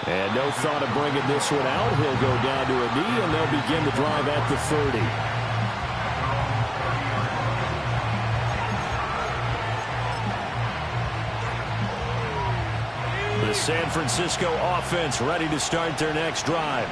And no thought of bringing this one out. He'll go down to a knee, and they'll begin the drive at the 30. The San Francisco offense ready to start their next drive.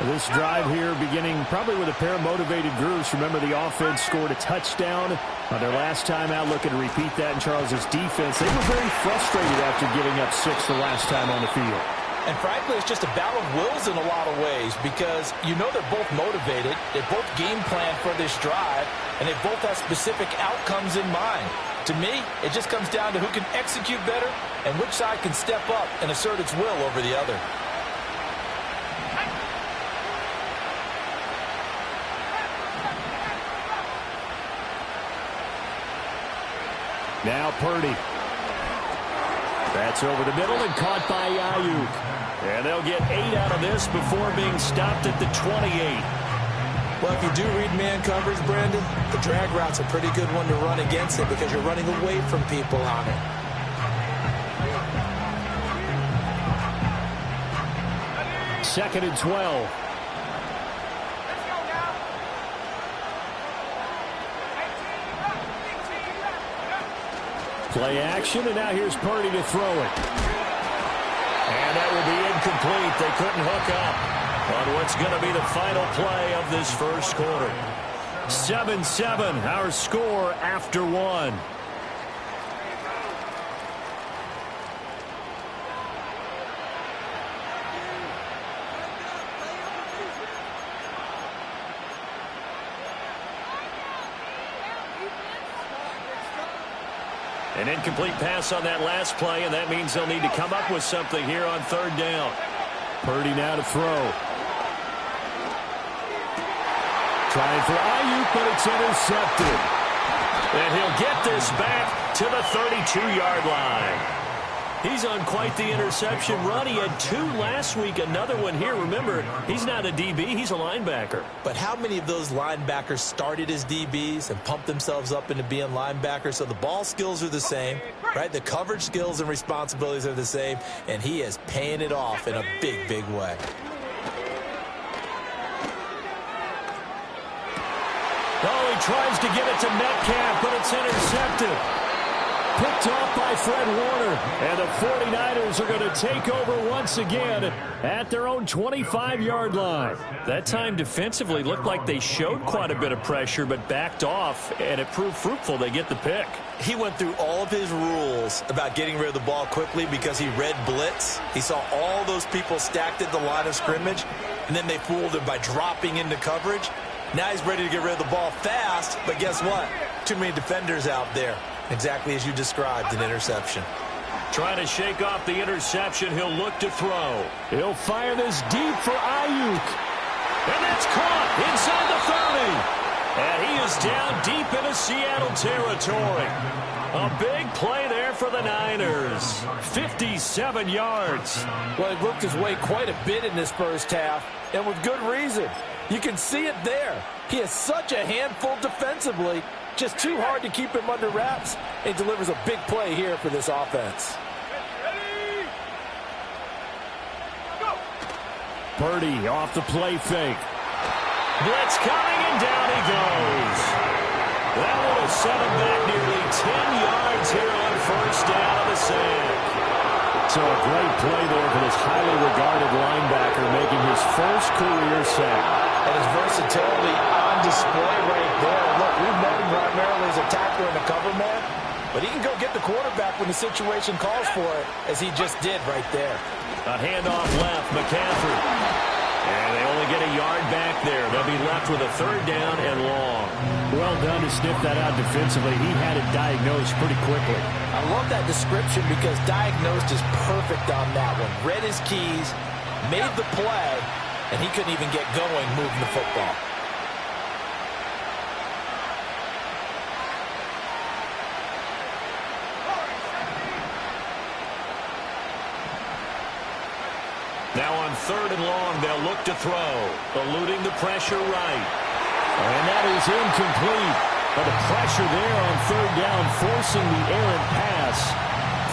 This drive here beginning probably with a pair of motivated groups. Remember, the offense scored a touchdown on their last time out, looking to repeat that in Charles' defense. They were very frustrated after giving up 6 the last time on the field. And frankly, it's just a battle of wills in a lot of ways because you know they're both motivated. They both game plan for this drive, and they both have specific outcomes in mind. To me, it just comes down to who can execute better and which side can step up and assert its will over the other. Now Purdy. That's over the middle and caught by Ayuk. And they'll get 8 out of this before being stopped at the 28. Well, if you do read man coverage, Brandon, the drag route's a pretty good one to run against it because you're running away from people on it. Second and 12. Play action, and now here's Purdy to throw it. And that will be incomplete. They couldn't hook up on what's going to be the final play of this first quarter. 7-7, our score after 1. An incomplete pass on that last play, and that means they'll need to come up with something here on third down. Purdy now to throw. Trying for Ayuk, but it's intercepted. And he'll get this back to the 32-yard line. He's on quite the interception run. He had 2 last week, another one here. Remember, he's not a DB, he's a linebacker. But how many of those linebackers started as DBs and pumped themselves up into being linebackers? So the ball skills are the same, right? The coverage skills and responsibilities are the same, and he is paying it off in a big, big way. Oh, he tries to give it to Metcalf, but it's intercepted. Picked off by Fred Warner. And the 49ers are going to take over once again at their own 25-yard line. That time defensively looked like they showed quite a bit of pressure but backed off, and it proved fruitful. They get the pick. He went through all of his rules about getting rid of the ball quickly because he read blitz. He saw all those people stacked at the line of scrimmage, and then they fooled him by dropping into coverage. Now he's ready to get rid of the ball fast, but guess what? Too many defenders out there. Exactly as you described, an interception. Trying to shake off the interception, he'll look to throw. He'll fire this deep for Ayuk. And that's caught inside the 30. And he is down deep into Seattle territory. A big play there for the Niners. 57 yards. Well, he worked his way quite a bit in this first half, and with good reason. You can see it there. He is such a handful defensively. Just too hard to keep him under wraps, and delivers a big play here for this offense. Purdy off the play fake. Blitz coming, and down he goes. That would have set him back nearly 10 yards here on first down of the sack. So a great play there for this highly regarded linebacker making his first career sack. And his versatility on display right there. Look, we've known him primarily as a tackler and a cover man, but he can go get the quarterback when the situation calls for it, as he just did right there. A handoff left, McCaffrey. And they only get a yard back there. They'll be left with a third down and long. Well done to sniff that out defensively. He had it diagnosed pretty quickly. I love that description because diagnosed is perfect on that one. Read his keys, made the play, and he couldn't even get going moving the football. Now on third and long, they'll look to throw. Eluding the pressure right. And that is incomplete. But the pressure there on third down, forcing the errant pass.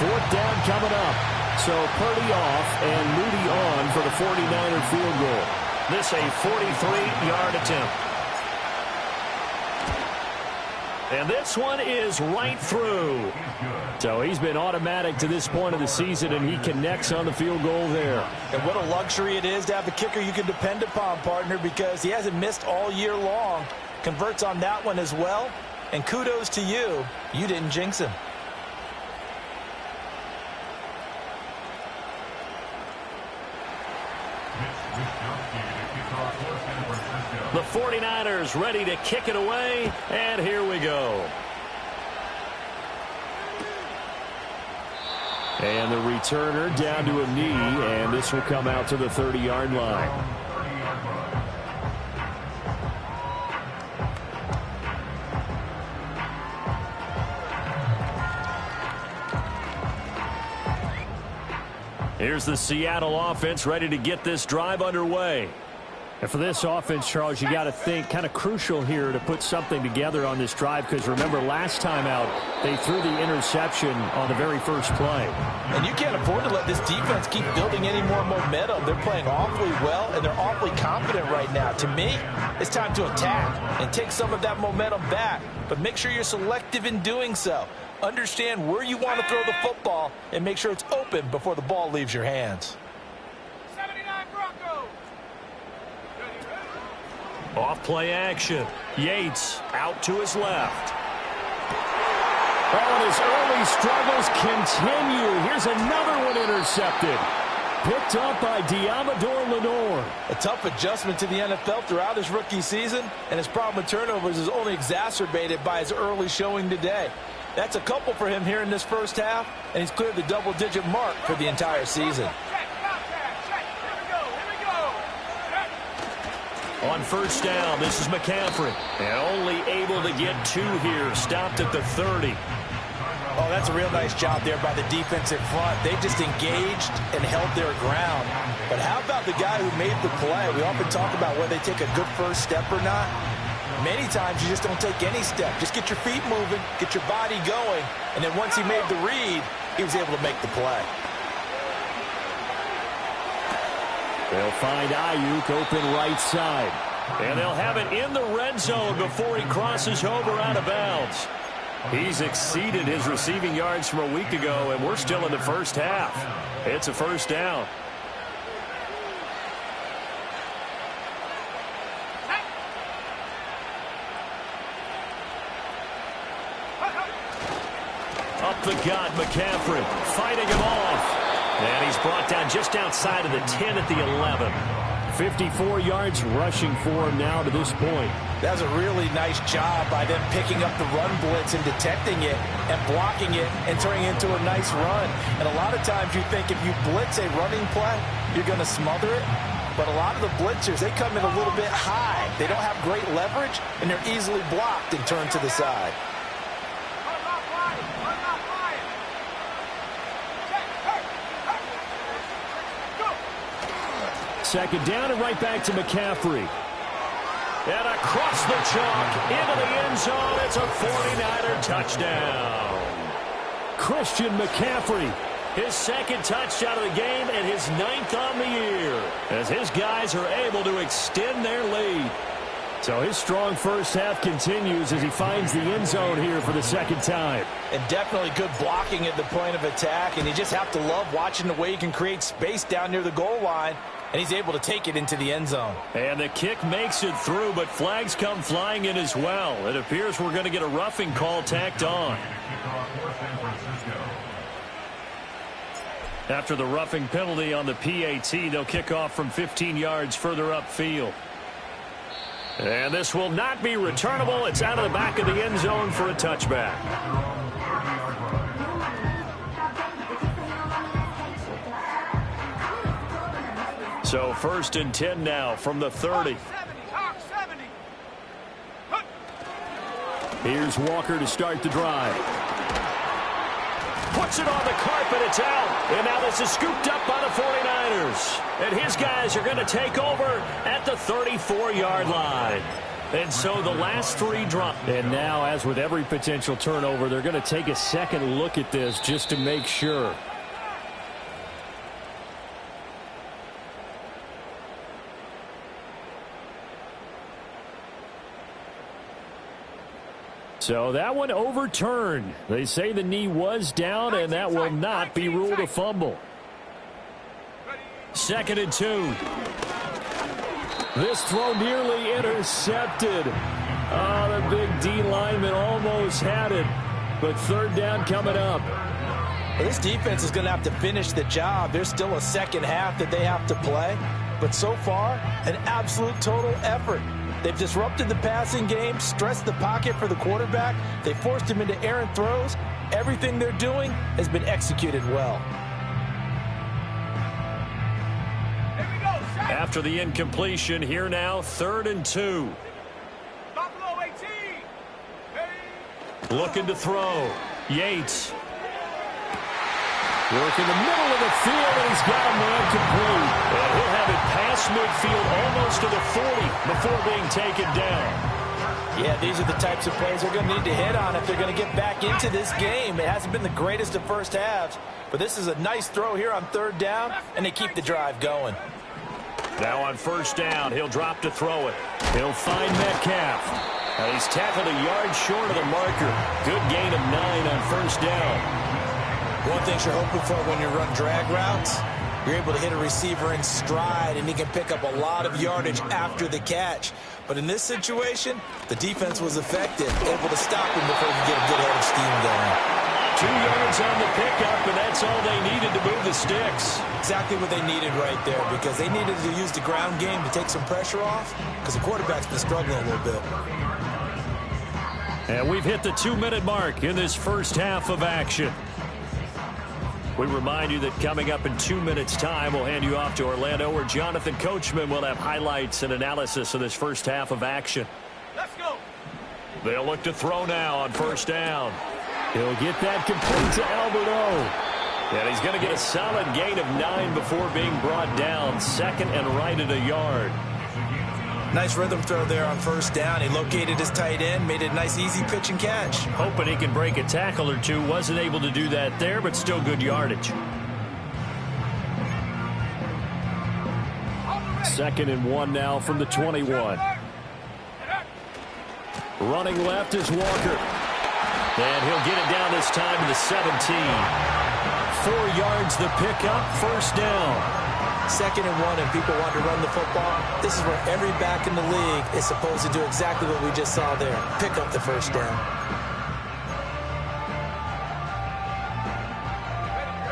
Fourth down coming up. So Purdy off and Moody on for the 49er field goal. This a 43-yard attempt. And this one is right through. So he's been automatic to this point of the season, and he connects on the field goal there. And what a luxury it is to have a kicker you can depend upon, partner, because he hasn't missed all year long. Converts on that one as well. And kudos to you. You didn't jinx him. The 49ers ready to kick it away, and here we go. And the returner down to a knee, and this will come out to the 30-yard line. Here's the Seattle offense ready to get this drive underway. And for this offense, Charles, you got to think kind of crucial here to put something together on this drive, because remember last time out they threw the interception on the very first play. And you can't afford to let this defense keep building any more momentum. They're playing awfully well, and they're awfully confident right now. To me, it's time to attack and take some of that momentum back, but make sure you're selective in doing so. Understand where you want to throw the football and make sure it's open before the ball leaves your hands. 79 Broncos. Off play action. Yates out to his left. Oh, and his early struggles continue. Here's another one intercepted. Picked up by Diamador Lenore. A tough adjustment to the NFL throughout his rookie season, and his problem with turnovers is only exacerbated by his early showing today. That's a couple for him here in this first half, and he's cleared the double-digit mark for the entire season. On first down, this is McCaffrey. And only able to get 2 here. Stopped at the 30. Oh, that's a real nice job there by the defense in front. They just engaged and held their ground. But how about the guy who made the play? We often talk about whether they take a good first step or not. Many times you just don't take any step. Just get your feet moving, get your body going, and then once he made the read, he was able to make the play. They'll find Ayuk open right side. And they'll have it in the red zone before he crosses over out of bounds. He's exceeded his receiving yards from a week ago, and we're still in the first half. It's a first down. Up the gut, McCaffrey fighting him off. And he's brought down just outside of the 10 at the 11. 54 yards rushing for him now to this point. That was a really nice job by them picking up the run blitz and detecting it and blocking it and turning it into a nice run. And a lot of times you think if you blitz a running play, you're going to smother it. But a lot of the blitzers, they come in a little bit high. They don't have great leverage, and they're easily blocked and turned to the side. Second down and right back to McCaffrey. And across the chalk into the end zone. It's a 49er touchdown. Christian McCaffrey, his second touchdown of the game and his 9th on the year, as his guys are able to extend their lead. So his strong first half continues as he finds the end zone here for the second time. And definitely good blocking at the point of attack, and you just have to love watching the way he can create space down near the goal line, and he's able to take it into the end zone. And the kick makes it through, but flags come flying in as well. It appears we're going to get a roughing call tacked on. After the roughing penalty on the PAT, they'll kick off from 15 yards further upfield. And this will not be returnable. It's out of the back of the end zone for a touchback. So 1st and 10 now from the 30. Here's Walker to start the drive. Puts it on the carpet. It's out. And now this is scooped up by the 49ers. And his guys are going to take over at the 34-yard line. And so the last 3 drop. And now, as with every potential turnover, they're going to take a second look at this just to make sure. So that one overturned. They say the knee was down, and that will not be ruled a fumble. 2nd and 2. This throw nearly intercepted. Oh, the big D lineman almost had it. But 3rd down coming up. Well, this defense is going to have to finish the job. There's still a second half that they have to play. But so far, an absolute total effort. They've disrupted the passing game, stressed the pocket for the quarterback. They forced him into errant throws. Everything they're doing has been executed well. After the incompletion, here now, 3rd and 2. Buffalo 18. Looking to throw. Yates. Work in the middle of the field, and he's got a man complete. And he'll have it past midfield almost to the 40 before being taken down. Yeah, these are the types of plays they're going to need to hit on if they're going to get back into this game. It hasn't been the greatest of first halves, but this is a nice throw here on 3rd down, and they keep the drive going. Now on 1st down, he'll drop to throw it. He'll find Metcalf. Now he's tackled a yard short of the marker. Good gain of 9 on 1st down. One thing you're hoping for when you run drag routes, you're able to hit a receiver in stride, and he can pick up a lot of yardage after the catch. But in this situation, the defense was effective, able to stop him before he could get a good head of steam going. 2 yards on the pickup, and that's all they needed to move the sticks. Exactly what they needed right there, because they needed to use the ground game to take some pressure off, because the quarterback's been struggling a little bit. And we've hit the 2-minute mark in this first half of action. We remind you that coming up in 2 minutes' time, we'll hand you off to Orlando, where Jonathan Coachman will have highlights and analysis of this first half of action. Let's go. They'll look to throw now on 1st down. He'll get that complete to Alberto. And he's going to get a solid gain of 9 before being brought down. 2nd and right at a yard. Nice rhythm throw there on 1st down. He located his tight end, made it a nice easy pitch and catch. Hoping he can break a tackle or two. Wasn't able to do that there, but still good yardage. 2nd and 1 now from the 21. Running left is Walker. And he'll get it down this time to the 17. 4 yards the pickup, 1st down. 2nd and 1, and people want to run the football. This is where every back in the league is supposed to do exactly what we just saw there. Pick up the 1st down.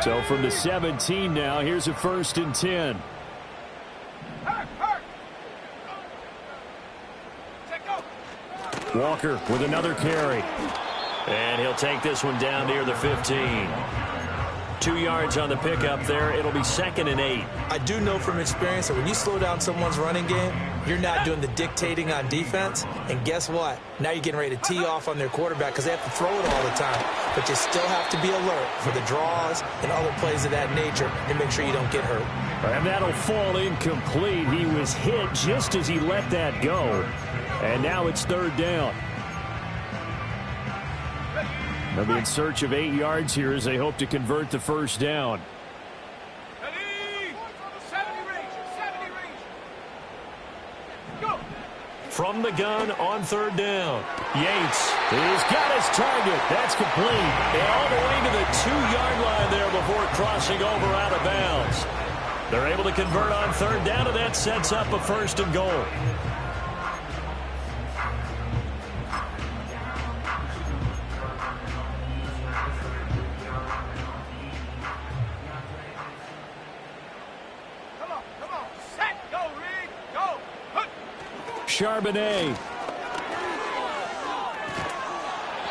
So from the 17 now, here's a 1st and 10. Walker with another carry. And he'll take this one down near the 15. 2 yards on the pickup there. It'll be 2nd and 8. I do know from experience that when you slow down someone's running game, you're not doing the dictating on defense. And guess what? Now you're getting ready to tee off on their quarterback because they have to throw it all the time. But you still have to be alert for the draws and other plays of that nature and make sure you don't get hurt. And that'll fall incomplete. He was hit just as he let that go. And now it's 3rd down. They'll be in search of 8 yards here as they hope to convert the 1st down. From the gun on 3rd down. Yates, he's got his target. That's complete. And all the way to the 2-yard line there before crossing over out of bounds. They're able to convert on 3rd down, and that sets up a 1st and goal. Charbonnet.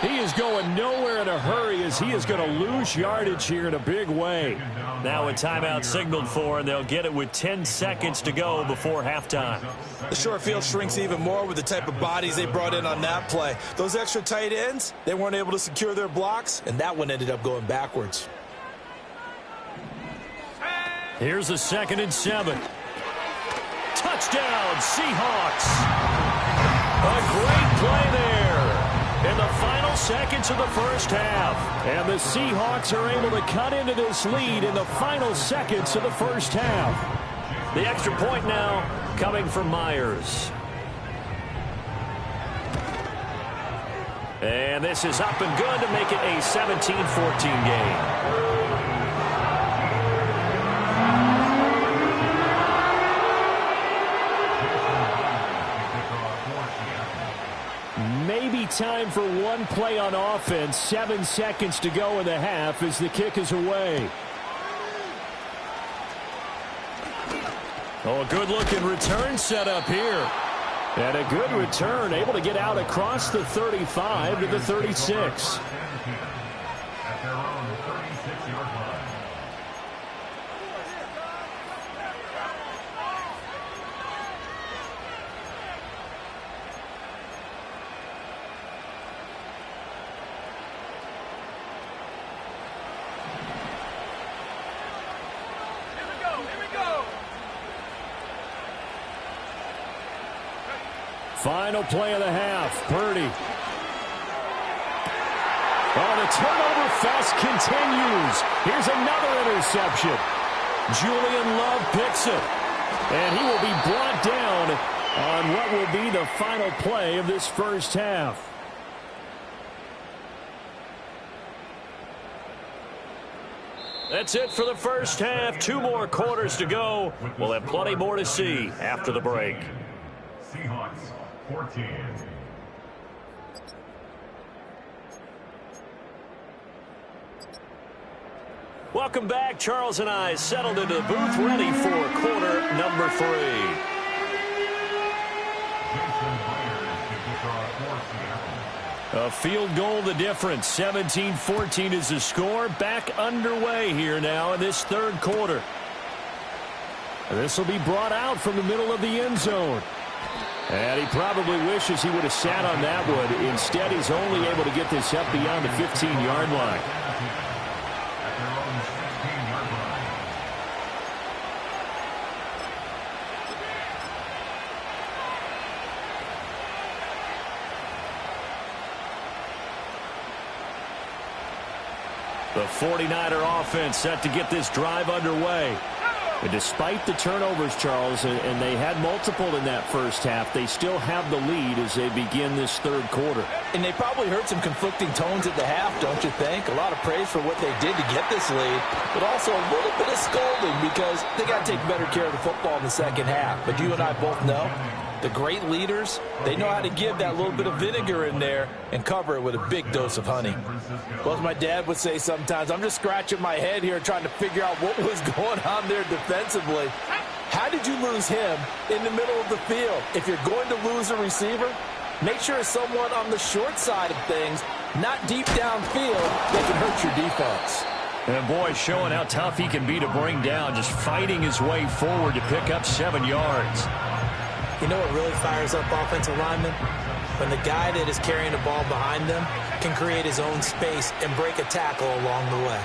He is going nowhere in a hurry as he is going to lose yardage here in a big way. Now a timeout signaled for, and they'll get it with 10 seconds to go before halftime. The short field shrinks even more with the type of bodies they brought in on that play. Those extra tight ends, they weren't able to secure their blocks, and that one ended up going backwards. Here's a 2nd and 7. Touchdown, Seahawks. A great play there in the final seconds of the first half. And the Seahawks are able to cut into this lead in the final seconds of the first half. The extra point now coming from Myers. And this is up and good to make it a 17-14 game. Maybe time for one play on offense. 7 seconds to go in the half as the kick is away. Oh, a good-looking return set up here. And a good return, able to get out across the 35 to the 36. Final play of the half. Purdy. Oh, the turnover fest continues. Here's another interception. Julian Love picks it. And he will be brought down on what will be the final play of this first half. That's it for the first half. 2 more quarters to go. We'll have plenty more to see after the break. Seahawks 14. Welcome back. Charles and I settled into the booth, ready for quarter number 3. A field goal the difference. 17-14 is the score. Back underway here now in this third quarter. This will be brought out from the middle of the end zone. And he probably wishes he would have sat on that one. Instead, he's only able to get this up beyond the 15-yard line. The 49er offense set to get this drive underway. And despite the turnovers, Charles, and they had multiple in that first half, they still have the lead as they begin this third quarter. And they probably heard some conflicting tones at the half, don't you think? A lot of praise for what they did to get this lead, but also a little bit of scolding because they got to take better care of the football in the second half. But you and I both know the great leaders, they know how to give that little bit of vinegar in there and cover it with a big dose of honey. Well, as my dad would say sometimes, I'm just scratching my head here trying to figure out what was going on there defensively. How did you lose him in the middle of the field? If you're going to lose a receiver, make sure it's someone on the short side of things, not deep downfield, that can hurt your defense. And boy, showing how tough he can be to bring down, just fighting his way forward to pick up 7 yards. You know what really fires up offensive linemen? When the guy that is carrying the ball behind them can create his own space and break a tackle along the way.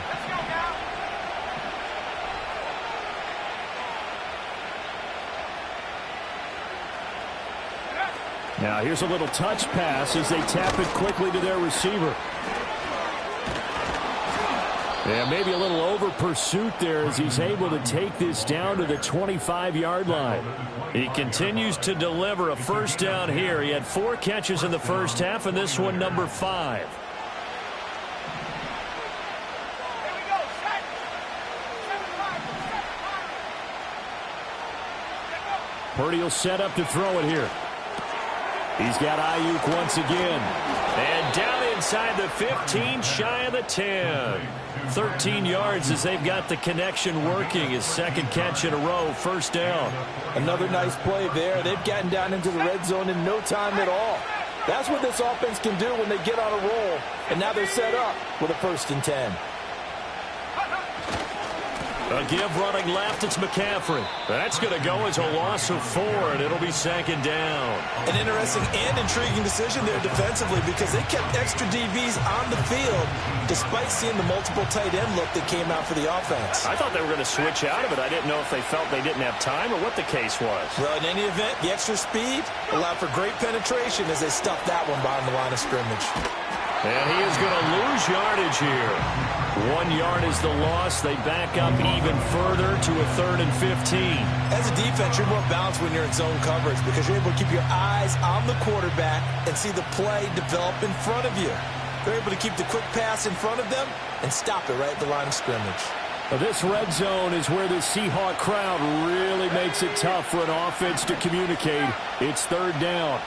Now here's a little touch pass as they tap it quickly to their receiver. Yeah, maybe a little over pursuit there as he's able to take this down to the 25-yard line. He continues to deliver a first down here. He had 4 catches in the first half, and this one number 5. Purdy will set up to throw it here. He's got Ayuk once again. And down inside the 15, shy of the 10. 13 yards as they've got the connection working. His second catch in a row, first down. Another nice play there. They've gotten down into the red zone in no time at all. That's what this offense can do when they get on a roll. And now they're set up with a 1st and 10. A give running left, it's McCaffrey. That's going to go as a loss of 4, and it'll be 2nd down. An interesting and intriguing decision there defensively because they kept extra DBs on the field despite seeing the multiple tight end look that came out for the offense. I thought they were going to switch out of it. I didn't know if they felt they didn't have time or what the case was. Well, in any event, the extra speed allowed for great penetration as they stuffed that one behind the line of scrimmage. And he is going to lose yardage here. 1 yard is the loss. They back up even further to a 3rd and 15. As a defense, you're more balanced when you're in zone coverage because you're able to keep your eyes on the quarterback and see the play develop in front of you. They're able to keep the quick pass in front of them and stop it right at the line of scrimmage. This red zone is where the Seahawk crowd really makes it tough for an offense to communicate. It's 3rd down.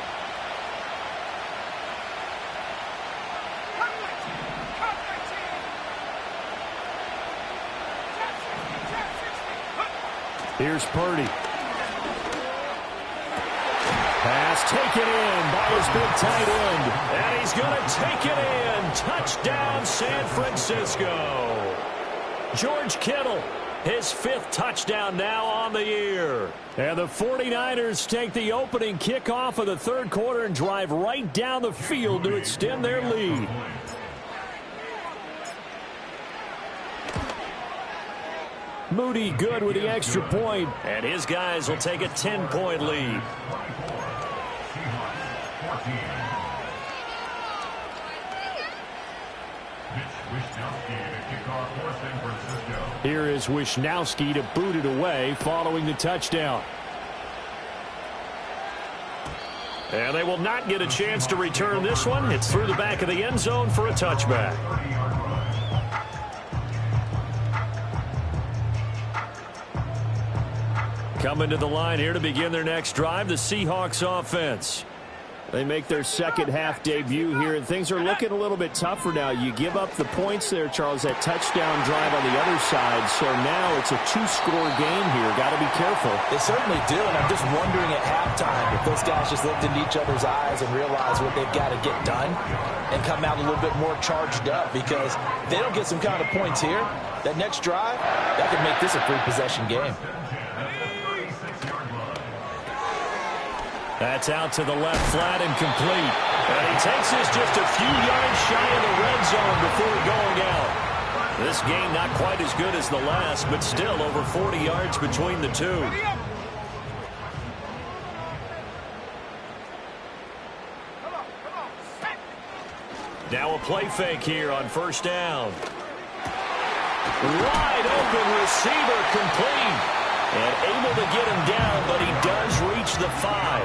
Here's Purdy. Pass taken in by his big tight end. And he's going to take it in. Touchdown, San Francisco. George Kittle, his 5th touchdown now on the year. And the 49ers take the opening kickoff of the 3rd quarter and drive right down the field to extend their lead. Moody good with the extra point, and his guys will take a 10-point lead. Here is Wishnowsky to boot it away following the touchdown. And they will not get a chance to return this one. It's through the back of the end zone for a touchback. Coming to the line here to begin their next drive, the Seahawks offense. They make their second half debut here, and things are looking a little bit tougher now. You give up the points there, Charles, that touchdown drive on the other side. So now it's a 2-score game here. Got to be careful. They certainly do, and I'm just wondering at halftime if those guys just looked into each other's eyes and realized what they've got to get done and come out a little bit more charged up, because if they don't get some kind of points here, that next drive, that could make this a 3-possession game. That's out to the left, flat and complete. And he takes this just a few yards shy of the red zone before going out. This game not quite as good as the last, but still over 40 yards between the two. Now a play fake here on 1st down. Wide open receiver complete. And able to get him down, but he does reach the 5.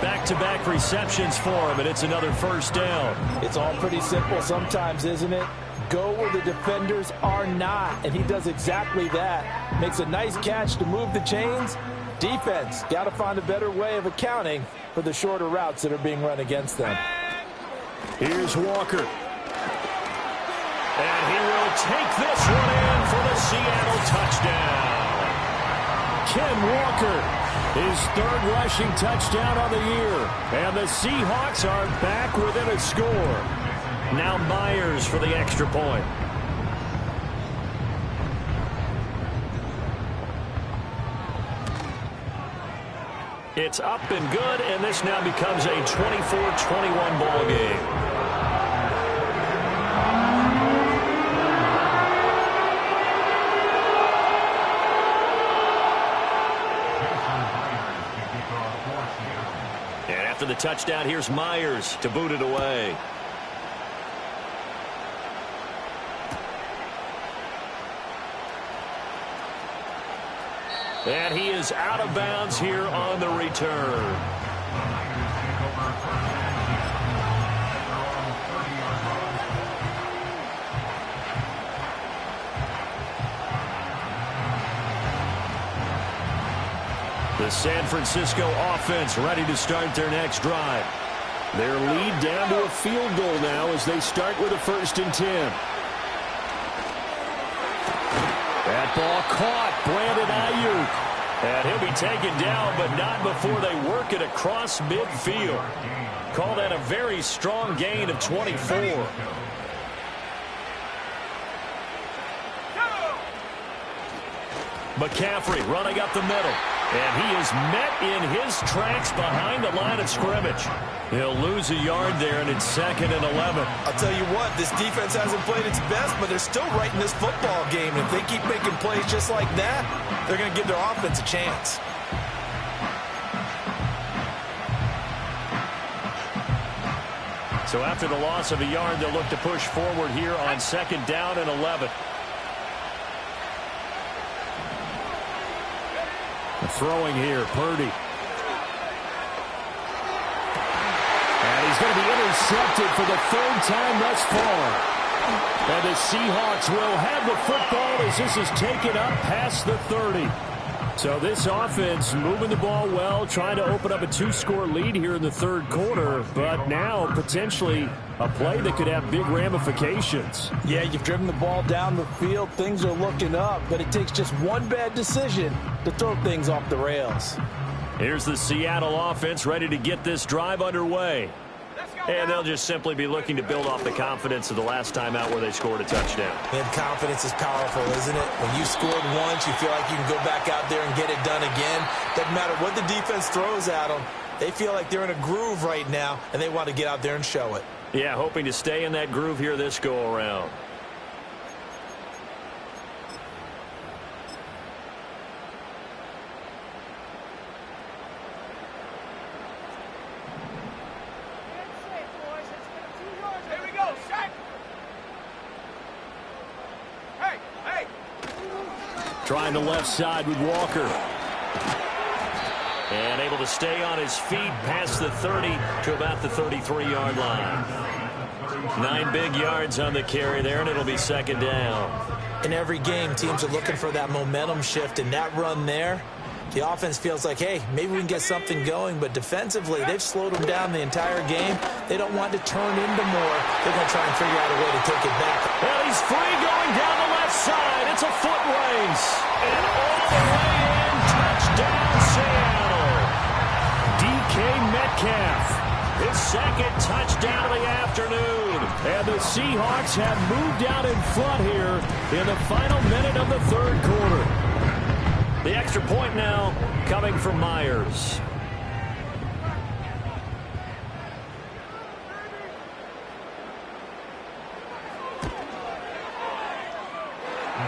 Back-to-back receptions for him, and it's another 1st down. It's all pretty simple sometimes, isn't it? Go where the defenders are not, and he does exactly that. Makes a nice catch to move the chains. Defense, got to find a better way of accounting for the shorter routes that are being run against them. Here's Walker. And he will take this one in for the Seattle touchdown. Ken Walker, his 3rd rushing touchdown of the year. And the Seahawks are back within a score. Now Myers for the extra point. It's up and good, and this now becomes a 24-21 ball game. After the touchdown, here's Myers to boot it away. And he is out of bounds here on the return. The San Francisco offense ready to start their next drive. Their lead down to a field goal now as they start with a 1st and 10. That ball caught. Brandon Ayuk. And he'll be taken down, but not before they work it across midfield. Call that a very strong gain of 24. McCaffrey running up the middle. And he is met in his tracks behind the line of scrimmage. He'll lose a yard there, and it's 2nd and 11. I'll tell you what, this defense hasn't played its best, but they're still right in this football game. If they keep making plays just like that, they're going to give their offense a chance. So after the loss of a yard, they'll look to push forward here on 2nd down and 11. Throwing here, Purdy. And he's going to be intercepted for the 3rd time thus far. And the Seahawks will have the football as this is taken up past the 30. So this offense moving the ball well, trying to open up a 2-score lead here in the 3rd quarter, but now potentially a play that could have big ramifications. Yeah, you've driven the ball down the field. Things are looking up, but it takes just one bad decision to throw things off the rails. Here's the Seattle offense ready to get this drive underway. And they'll just simply be looking to build off the confidence of the last time out where they scored a touchdown. And confidence is powerful, isn't it? When you scored once, you feel like you can go back out there and get it done again. Doesn't matter what the defense throws at them. They feel like they're in a groove right now, and they want to get out there and show it. Yeah, hoping to stay in that groove here this go-around. Trying the left side with Walker. And able to stay on his feet past the 30 to about the 33-yard line. 9 big yards on the carry there, and it'll be 2nd down. In every game, teams are looking for that momentum shift, and that run there, the offense feels like, hey, maybe we can get something going, but defensively, they've slowed them down the entire game. They don't want to turn into more. They're going to try and figure out a way to take it back. Well, he's free going down the left side. It's a foot race. And all the way in, touchdown Seattle. DK Metcalf, his 2nd touchdown of the afternoon. And the Seahawks have moved out in front here in the final minute of the 3rd quarter. The extra point now coming from Myers.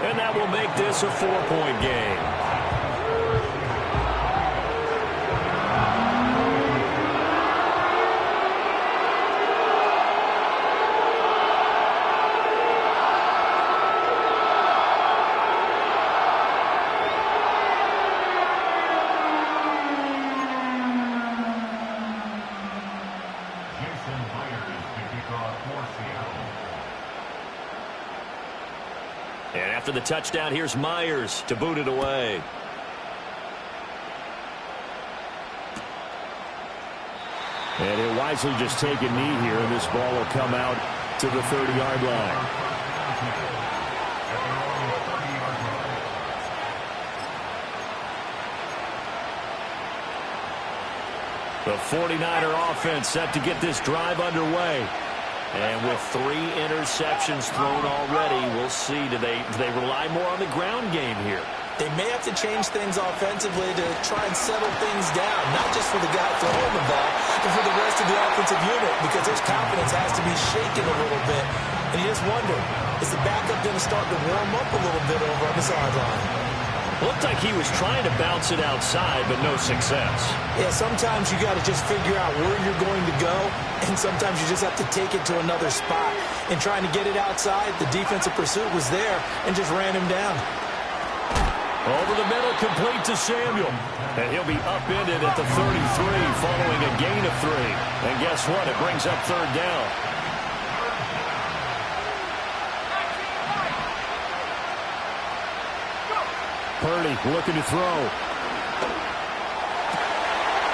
And that will make this a 4-point game. And after the touchdown, here's Myers to boot it away. And he'll wisely just take a knee here, and this ball will come out to the 30-yard line. The 49er offense set to get this drive underway. And with 3 interceptions thrown already, we'll see, do they rely more on the ground game here? They may have to change things offensively to try and settle things down, not just for the guy throwing the ball, but for the rest of the offensive unit, because his confidence has to be shaken a little bit. And you just wonder, is the backup going to start to warm up a little bit over on the sideline? Looked like he was trying to bounce it outside, but no success. Yeah, sometimes you got to just figure out where you're going to go, and sometimes you just have to take it to another spot. And trying to get it outside, the defensive pursuit was there and just ran him down. Over the middle, complete to Samuel. And he'll be upended at the 33 following a gain of 3. And guess what? It brings up 3rd down. Purdy looking to throw.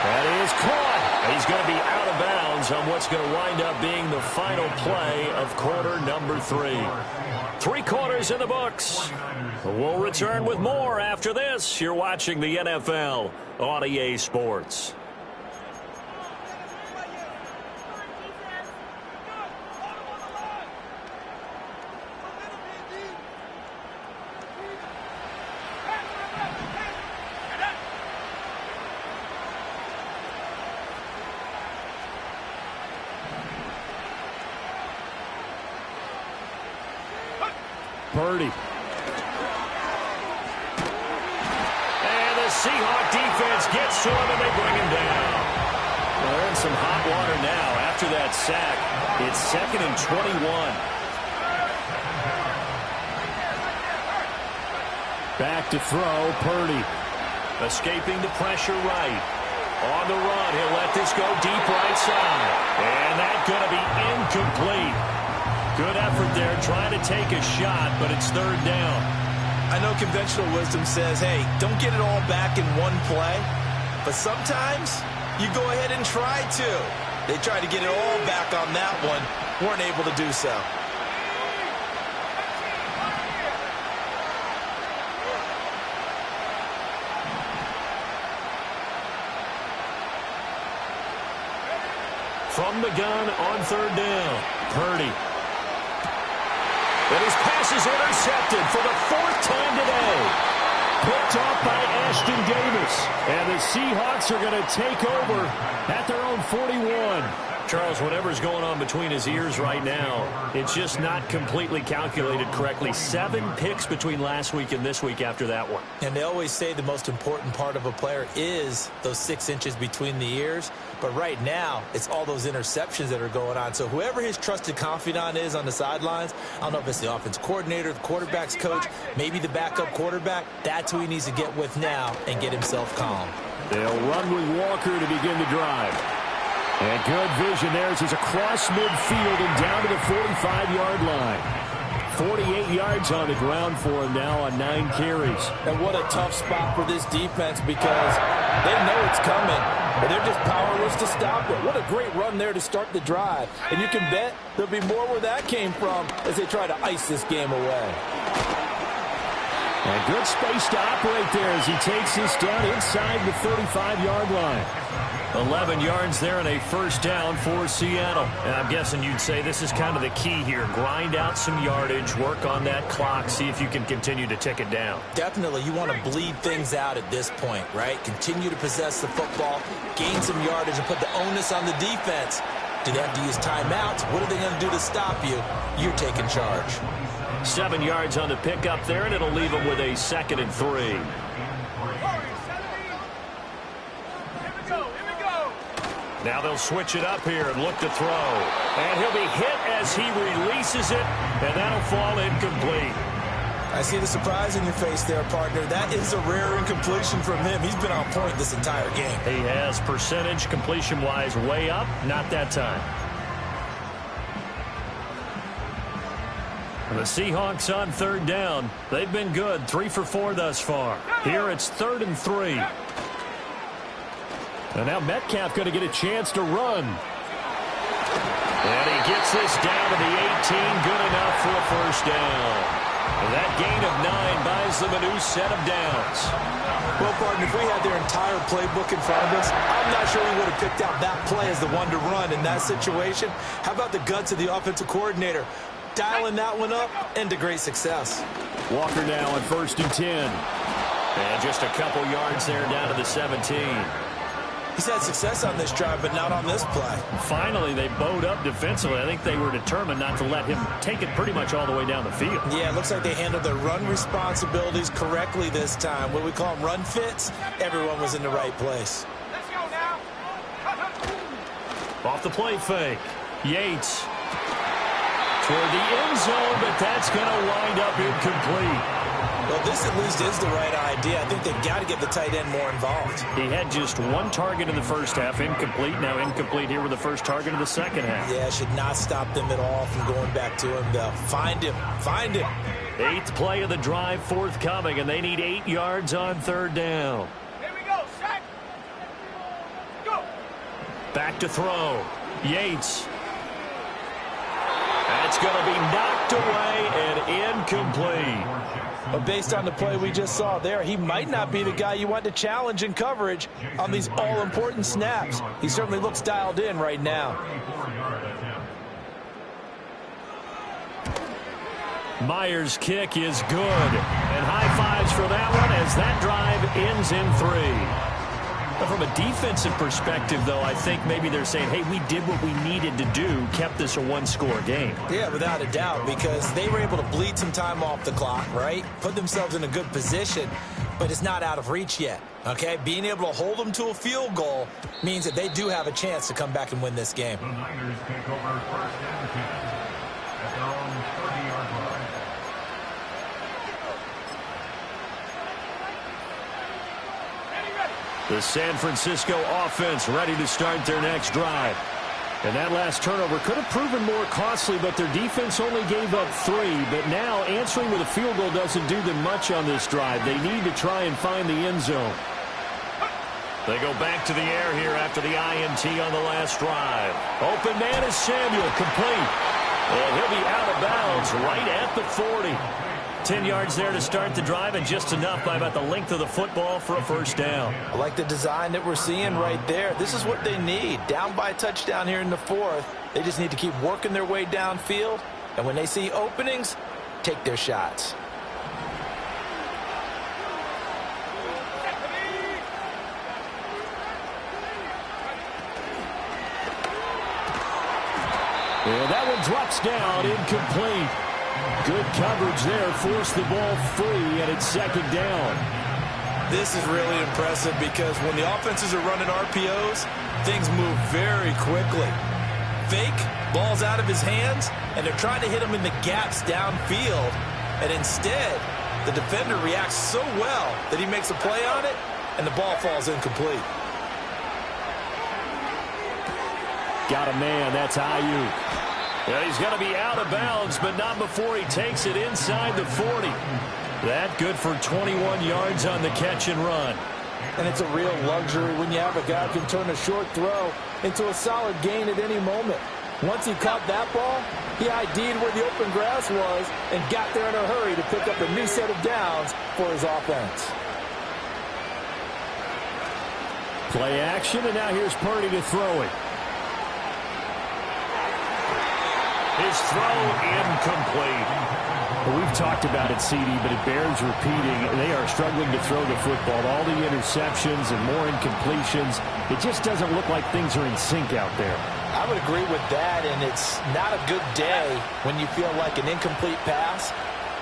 That is caught. He's going to be out of bounds on what's going to wind up being the final play of quarter number 3. 3 quarters in the books. We'll return with more after this. You're watching the NFL on EA Sports. Purdy. And the Seahawk defense gets to him, and they bring him down. Well, they're in some hot water now. After that sack, it's 2nd and 21. Back to throw, Purdy. Escaping the pressure right. On the run, he'll let this go deep right side. And that's going to be incomplete. Good effort there, trying to take a shot, but it's 3rd down. I know conventional wisdom says, hey, don't get it all back in one play. But sometimes you go ahead and try to. They tried to get it all back on that one. Weren't able to do so. From the gun on 3rd down, Purdy. And his pass is intercepted for the 4th time today. Picked off by Ashton Davis. And the Seahawks are going to take over at their own 41. Charles, whatever's going on between his ears right now, it's just not completely calculated correctly. 7 picks between last week and this week after that one. And they always say the most important part of a player is those 6 inches between the ears. But right now, it's all those interceptions that are going on. So whoever his trusted confidant is on the sidelines, I don't know if it's the offense coordinator, the quarterback's coach, maybe the backup quarterback, that's who he needs to get with now and get himself calm. They'll run with Walker to begin the drive. And good vision there as he's across midfield and down to the 45-yard line. 48 yards on the ground for him now on 9 carries. And what a tough spot for this defense because they know it's coming, but they're just powerless to stop it. What a great run there to start the drive. And you can bet there'll be more where that came from as they try to ice this game away. And good space to operate there as he takes this down inside the 35-yard line. 11 yards there and a 1st down for Seattle. And I'm guessing you'd say this is kind of the key here. Grind out some yardage, work on that clock, see if you can continue to tick it down. Definitely, you want to bleed things out at this point, right? Continue to possess the football, gain some yardage, and put the onus on the defense. Do they have to use timeouts? What are they going to do to stop you? You're taking charge. 7 yards on the pickup there, and it'll leave them with a 2nd and 3. Now they'll switch it up here and look to throw. And he'll be hit as he releases it, and that'll fall incomplete. I see the surprise in your face there, partner. That is a rare incompletion from him. He's been on point this entire game. He has percentage completion-wise way up, not that time. The Seahawks on 3rd down. They've been good, 3 for 4 thus far. Here it's 3rd and 3. And now Metcalf going to get a chance to run. And he gets this down to the 18. Good enough for a 1st down. And that gain of 9 buys them a new set of downs. Well, partner, if we had their entire playbook in front of us, I'm not sure we would have picked out that play as the one to run in that situation. How about the guts of the offensive coordinator? Dialing that one up into great success. Walker now on 1st and 10. And just a couple yards there down to the 17. He's had success on this drive, but not on this play. Finally, they bowed up defensively. I think they were determined not to let him take it pretty much all the way down the field. Yeah, it looks like they handled their run responsibilities correctly this time. What we call them run fits, everyone was in the right place. Let's go now. Off the play fake. Yates toward the end zone, but that's going to wind up incomplete. Well, this at least is the right idea. I think they've got to get the tight end more involved. He had just 1 target in the 1st half, incomplete. Now incomplete here with the 1st target of the 2nd half. Yeah, should not stop them at all from going back to him, though. Find him. Find him. 8th play of the drive forthcoming, and they need 8 yards on 3rd down. Here we go, sack. Go. Back to throw. Yates. That's going to be knocked away and incomplete. But based on the play we just saw there, he might not be the guy you want to challenge in coverage on these all-important snaps. He certainly looks dialed in right now. Myers' kick is good. And high fives for that one as that drive ends in 3. But from a defensive perspective, though, I think maybe they're saying, hey, we did what we needed to do, kept this a one-score game. Yeah, without a doubt, because they were able to bleed some time off the clock, right? Put themselves in a good position, but it's not out of reach yet, okay? Being able to hold them to a field goal means that they do have a chance to come back and win this game. The Niners take over first and 10 at their own 30-yard line. The San Francisco offense ready to start their next drive. And that last turnover could have proven more costly, but their defense only gave up 3. But now answering with a field goal doesn't do them much on this drive. They need to try and find the end zone. They go back to the air here after the INT on the last drive. Open man is Samuel, complete. And he'll be out of bounds right at the 40. 10 yards there to start the drive, and just enough by about the length of the football for a first down. I like the design that we're seeing right there. This is what they need. Down by a touchdown here in the 4th. They just need to keep working their way downfield. And when they see openings, take their shots. And that one drops down, incomplete. Good coverage there, forced the ball free, and it's second down. This is really impressive because when the offenses are running RPOs, things move very quickly. Fake, ball's out of his hands, and they're trying to hit him in the gaps downfield. And instead, the defender reacts so well that he makes a play on it, and the ball falls incomplete. Got a man, that's Ayuk. Yeah, he's going to be out of bounds, but not before he takes it inside the 40. That good for 21 yards on the catch and run. And it's a real luxury when you have a guy who can turn a short throw into a solid gain at any moment. Once he caught that ball, he ID'd where the open grass was and got there in a hurry to pick up a new set of downs for his offense. Play action, and now here's Purdy to throw it. His throw incomplete. Well, we've talked about it, CD, but it bears repeating. They are struggling to throw the football. All the interceptions and more incompletions. It just doesn't look like things are in sync out there. I would agree with that, and it's not a good day when you feel like an incomplete pass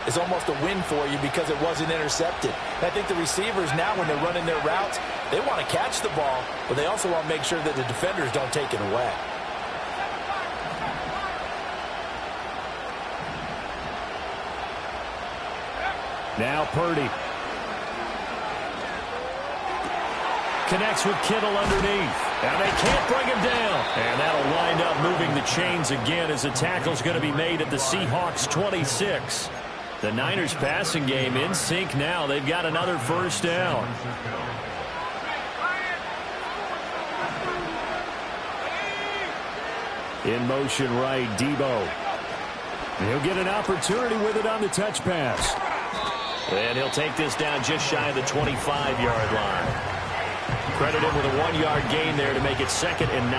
is almost a win for you because it wasn't intercepted. And I think the receivers now, when they're running their routes, they want to catch the ball, but they also want to make sure that the defenders don't take it away. Now Purdy. Connects with Kittle underneath. And they can't bring him down. And that'll wind up moving the chains again as the tackle's going to be made at the Seahawks 26. The Niners passing game in sync now. They've got another first down. In motion right, Debo. He'll get an opportunity with it on the touch pass. And he'll take this down just shy of the 25-yard line. Credit him with a 1-yard gain there to make it 2nd and 9.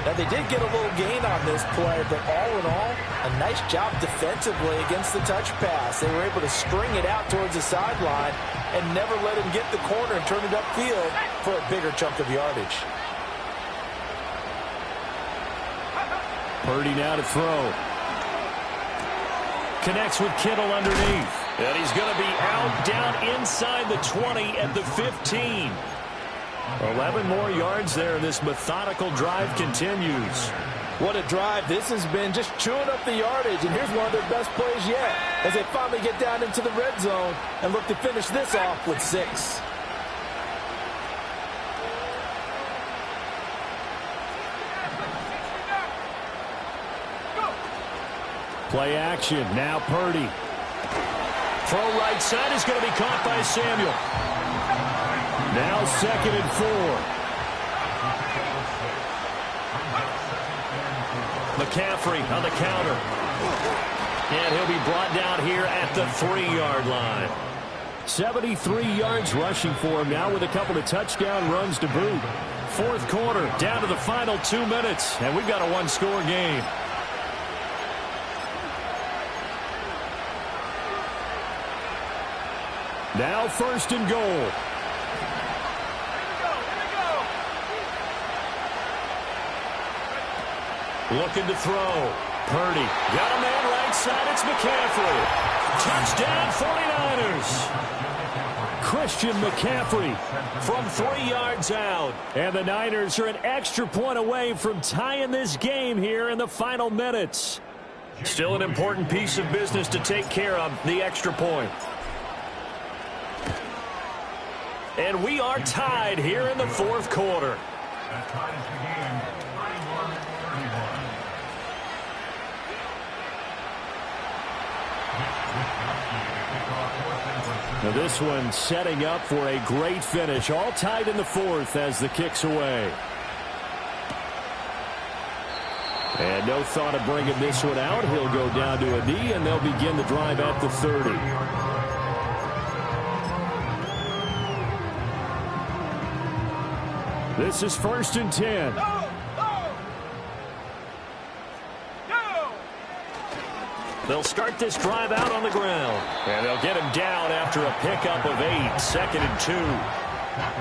Now, they did get a little gain on this play, but all in all, a nice job defensively against the touch pass. They were able to string it out towards the sideline and never let him get the corner and turn it upfield for a bigger chunk of yardage. Purdy now to throw. Connects with Kittle underneath. And he's going to be out down inside the 20 at the 15. 11 more yards there, and this methodical drive continues. What a drive this has been, just chewing up the yardage. And here's one of their best plays yet as they finally get down into the red zone and look to finish this off with 6. Play action. Now Purdy. Throw right side is going to be caught by Samuel. Now 2nd and 4. McCaffrey on the counter. And he'll be brought down here at the 3-yard line. 73 yards rushing for him now with a couple of touchdown runs to boot. 4th quarter, down to the final 2 minutes, and we've got a 1-score game. Now 1st and goal. Looking to throw. Purdy. Got a man right side. It's McCaffrey. Touchdown 49ers. Christian McCaffrey from 3 yards out. And the Niners are an extra point away from tying this game here in the final minutes. Still an important piece of business to take care of, the extra point. And we are tied here in the fourth quarter. That ties the game 31-31. Now this one setting up for a great finish. All tied in the fourth as the kick's away. And no thought of bringing this one out. He'll go down to a knee, and they'll begin the drive at the 30. This is 1st and 10. They'll start this drive out on the ground. And they'll get him down after a pickup of 8. 2nd and 2.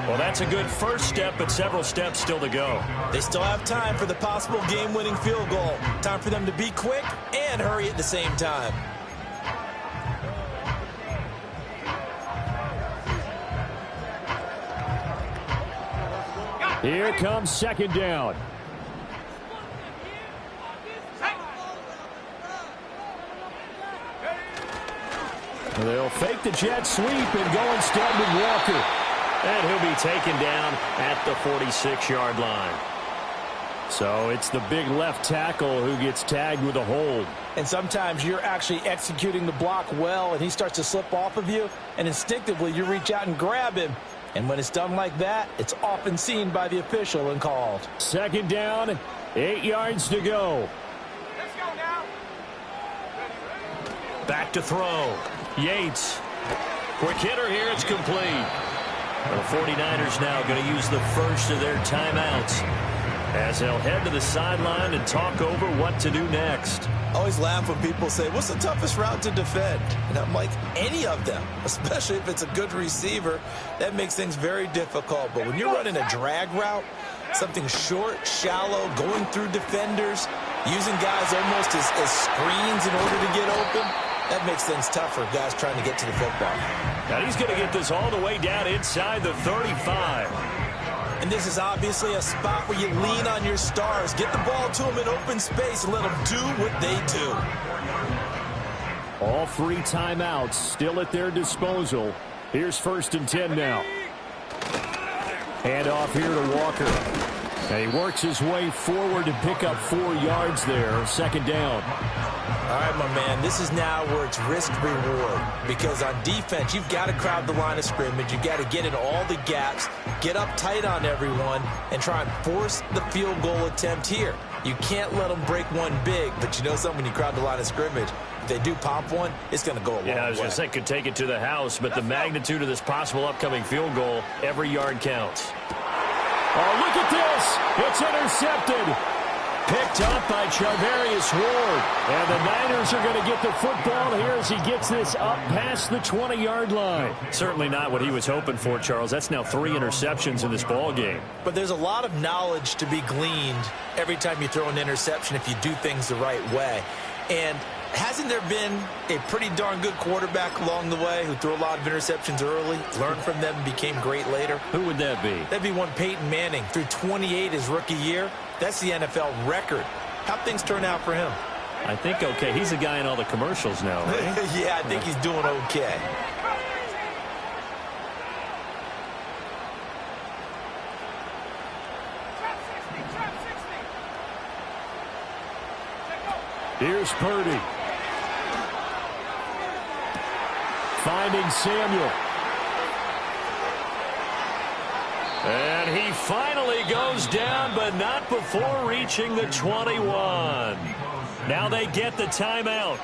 Well, that's a good first step, but several steps still to go. They still have time for the possible game-winning field goal. Time for them to be quick and hurry at the same time. Here comes 2nd down. They'll fake the jet sweep and go instead with Walker. And he'll be taken down at the 46-yard line. So it's the big left tackle who gets tagged with a hold. And sometimes you're actually executing the block well, and he starts to slip off of you, and instinctively you reach out and grab him. And when it's done like that, it's often seen by the official and called. 2nd down, 8 yards to go. Let's go now. Back to throw. Yates. Quick hitter here. It's complete. The 49ers now going to use the first of their timeouts as they'll head to the sideline and talk over what to do next. I always laugh when people say, what's the toughest route to defend? And I'm like, any of them, especially if it's a good receiver. That makes things very difficult. But when you're running a drag route, something short, shallow, going through defenders, using guys almost as screens in order to get open, that makes things tougher, guys trying to get to the football. Now he's going to get this all the way down inside the 35. And this is obviously a spot where you lean on your stars. Get the ball to them in open space and let them do what they do. All 3 timeouts still at their disposal. Here's 1st and 10 now. Hand off here to Walker. And he works his way forward to pick up 4 yards there. 2nd down. All right, my man, this is now where it's risk-reward. Because on defense, you've got to crowd the line of scrimmage. You've got to get in all the gaps, get up tight on everyone, and try and force the field goal attempt here. You can't let them break one big, but you know something, when you crowd the line of scrimmage, if they do pop one, it's going to go a long way. Yeah, I was going to say, could take it to the house, but the magnitude of this possible upcoming field goal, every yard counts. Oh, look at this. It's intercepted. Picked up by Charvarius Ward. And the Niners are going to get the football here as he gets this up past the 20-yard line. Certainly not what he was hoping for, Charles. That's now 3 interceptions in this ball game. But there's a lot of knowledge to be gleaned every time you throw an interception if you do things the right way. And hasn't there been a pretty darn good quarterback along the way who threw a lot of interceptions early, learned from them, and became great later? Who would that be? That'd be one Peyton Manning. Threw 28 his rookie year. That's the NFL record. How'd things turn out for him? I think okay. He's a guy in all the commercials now, right? Yeah, I think he's doing okay. Here's Purdy. Finding Samuel. And he finally goes down, but not before reaching the 21. Now they get the timeout.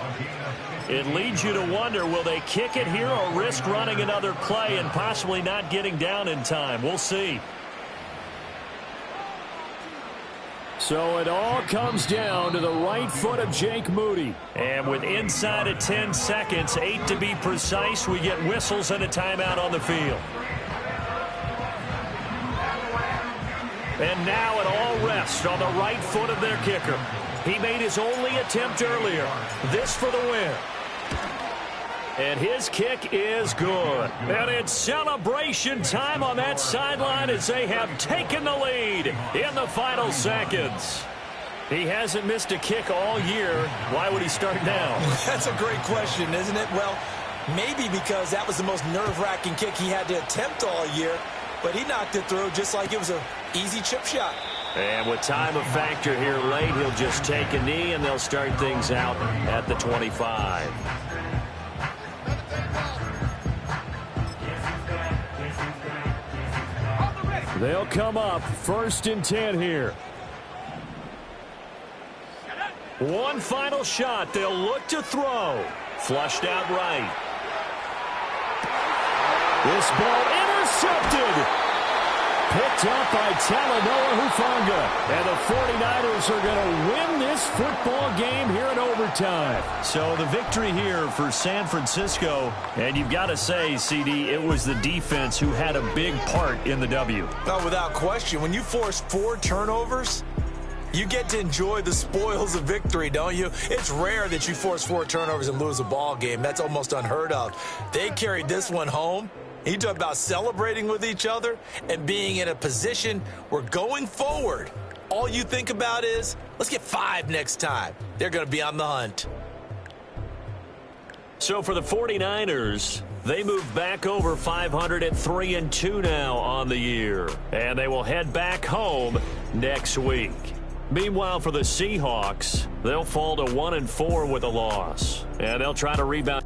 It leads you to wonder, will they kick it here or risk running another play and possibly not getting down in time? We'll see. So it all comes down to the right foot of Jake Moody. And with inside of 10 seconds, 8 to be precise, we get whistles and a timeout on the field. And now it all rests on the right foot of their kicker. He made his only attempt earlier. This for the win. And his kick is good. And it's celebration time on that sideline as they have taken the lead in the final seconds. He hasn't missed a kick all year. Why would he start now? That's a great question, isn't it? Well, maybe because that was the most nerve-wracking kick he had to attempt all year, but he knocked it through just like it was an easy chip shot. And with time a factor here late, he'll just take a knee, and they'll start things out at the 25. They'll come up 1st and 10 here. One final shot. They'll look to throw. Flushed out right. This ball intercepted. Picked up by Talanoa Hufanga. And the 49ers are going to win this football game here in overtime. So the victory here for San Francisco. And you've got to say, CD, it was the defense who had a big part in the W. No, without question. When you force 4 turnovers, you get to enjoy the spoils of victory, don't you? It's rare that you force 4 turnovers and lose a ball game. That's almost unheard of. They carried this one home. You talk about celebrating with each other and being in a position where going forward, all you think about is, let's get 5 next time. They're going to be on the hunt. So for the 49ers, they move back over 500 at 3-2 now on the year. And they will head back home next week. Meanwhile, for the Seahawks, they'll fall to 1-4 with a loss. And they'll try to rebound.